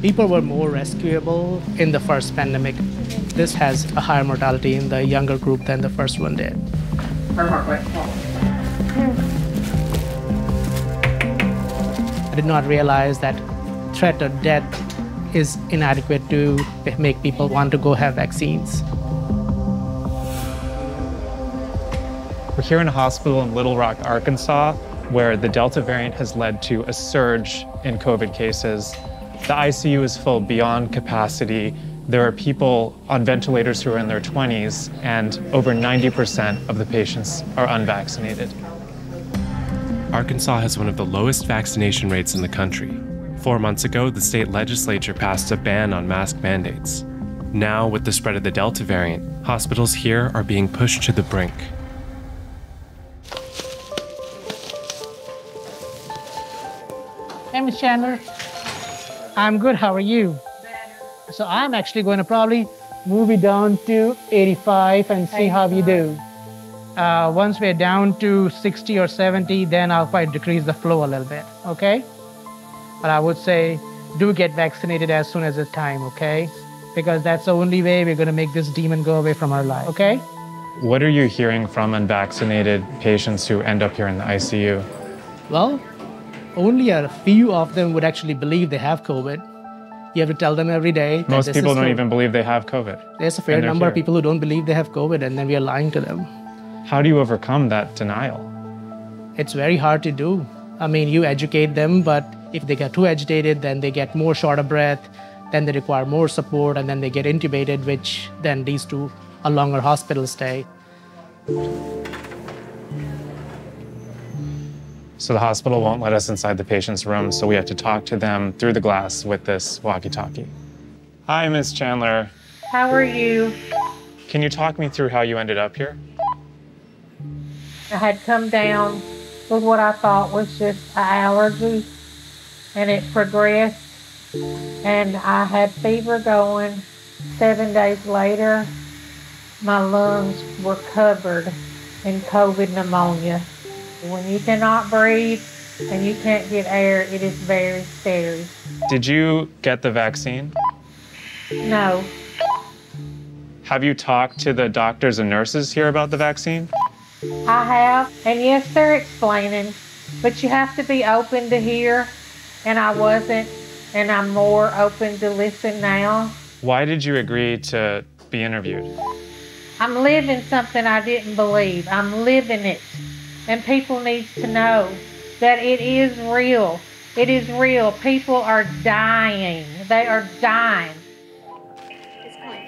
People were more rescuable in the first pandemic. This has a higher mortality in the younger group than the first one did. Her heart rate. I did not realize that threat of death is inadequate to make people want to go have vaccines. We're here in a hospital in Little Rock, Arkansas, where the Delta variant has led to a surge in COVID cases. The ICU is full beyond capacity. There are people on ventilators who are in their 20s, and over 90% of the patients are unvaccinated. Arkansas has one of the lowest vaccination rates in the country. 4 months ago, the state legislature passed a ban on mask mandates. Now, with the spread of the Delta variant, hospitals here are being pushed to the brink. Hey, Ms. Chandler. I'm good, how are you? So I'm actually going to probably move it down to 85 and see how you do. Once we're down to 60 or 70, then I'll probably decrease the flow a little bit, okay? But I would say do get vaccinated as soon as it's time, okay? Because that's the only way we're going to make this demon go away from our life, okay? What are you hearing from unvaccinated patients who end up here in the ICU? Well, only a few of them would actually believe they have COVID. You have to tell them every day. Most people don't even believe they have COVID. There's a fair number of people who don't believe they have COVID, and then we are lying to them. How do you overcome that denial? It's very hard to do. I mean, you educate them, but if they get too agitated, then they get more short of breath, then they require more support, and then they get intubated, which then leads to a longer hospital stay. So the hospital won't let us inside the patient's room, so we have to talk to them through the glass with this walkie-talkie. Hi, Ms. Chandler. How are you? Can you talk me through how you ended up here? I had come down with what I thought was just an allergy, and it progressed, and I had fever going. 7 days later, my lungs were covered in COVID pneumonia. When you cannot breathe and you can't get air, it is very scary. Did you get the vaccine? No. Have you talked to the doctors and nurses here about the vaccine? I have, and yes, they're explaining, but you have to be open to hear, and I wasn't, and I'm more open to listen now. Why did you agree to be interviewed? I'm living something I didn't believe. I'm living it. And people need to know that it is real. It is real. People are dying. They are dying.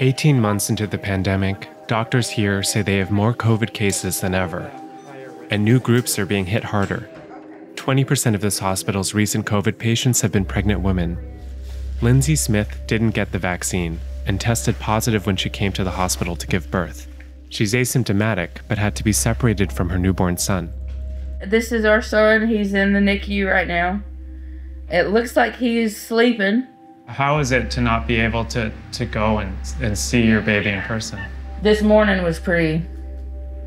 18 months into the pandemic, doctors here say they have more COVID cases than ever, and new groups are being hit harder. 20% of this hospital's recent COVID patients have been pregnant women. Lindsay Smith didn't get the vaccine and tested positive when she came to the hospital to give birth. She's asymptomatic, but had to be separated from her newborn son. This is our son. He's in the NICU right now. It looks like he's sleeping. How is it to not be able to go and see your baby in person? This morning was pretty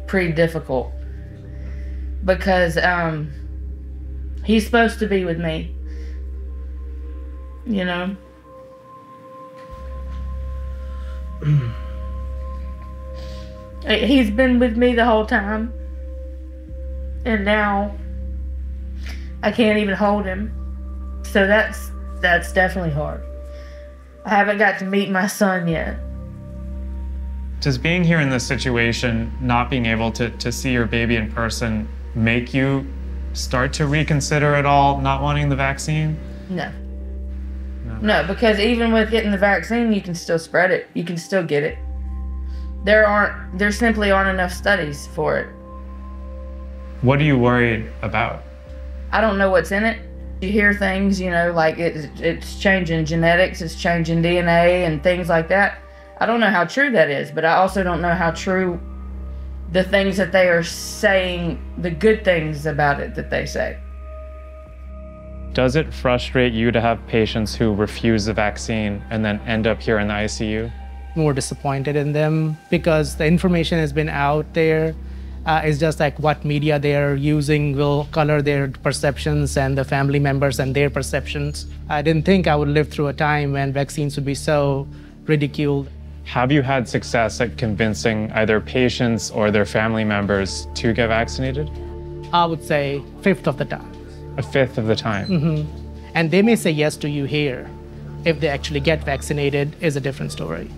difficult because he's supposed to be with me, you know? He's been with me the whole time, and now I can't even hold him. So that's definitely hard. I haven't got to meet my son yet. Does being here in this situation, not being able to see your baby in person, make you start to reconsider at all not wanting the vaccine? No. No, because even with getting the vaccine, you can still spread it. You can still get it. There simply aren't enough studies for it. What are you worried about? I don't know what's in it. You hear things, you know, like it's changing genetics, it's changing DNA and things like that. I don't know how true that is, but I also don't know how true the things that they are saying, the good things about it that they say. Does it frustrate you to have patients who refuse the vaccine and then end up here in the ICU? More disappointed in them because the information has been out there It's just like what media they're using will color their perceptions and the family members and their perceptions. I didn't think I would live through a time when vaccines would be so ridiculed. Have you had success at convincing either patients or their family members to get vaccinated? I would say 1/5 of the time. 1/5 of the time. And they may say yes to you here. If they actually get vaccinated, is a different story.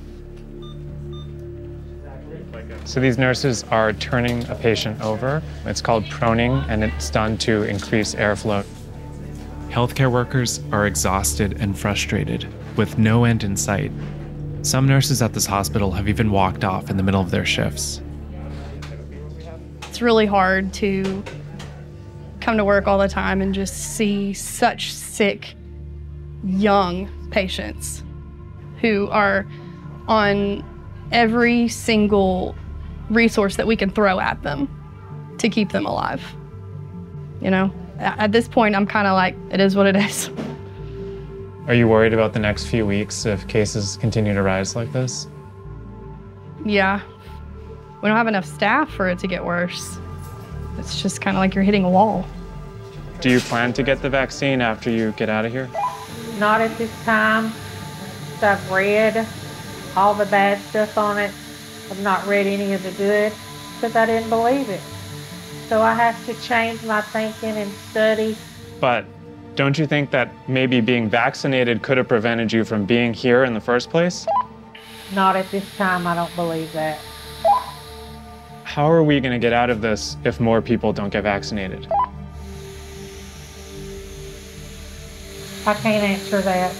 So these nurses are turning a patient over. It's called proning, and it's done to increase airflow. Healthcare workers are exhausted and frustrated, with no end in sight. Some nurses at this hospital have even walked off in the middle of their shifts. It's really hard to come to work all the time and just see such sick, young patients who are on every single resource that we can throw at them to keep them alive. You know, at this point, I'm kind of like, it is what it is. Are you worried about the next few weeks if cases continue to rise like this? Yeah, we don't have enough staff for it to get worse. It's just kind of like you're hitting a wall. Do you plan to get the vaccine after you get out of here? Not at this time. I've read all the bad stuff on it. I've not read any of the good because I didn't believe it. So I have to change my thinking and study. But don't you think that maybe being vaccinated could have prevented you from being here in the first place? Not at this time, I don't believe that. How are we going to get out of this if more people don't get vaccinated? I can't answer that.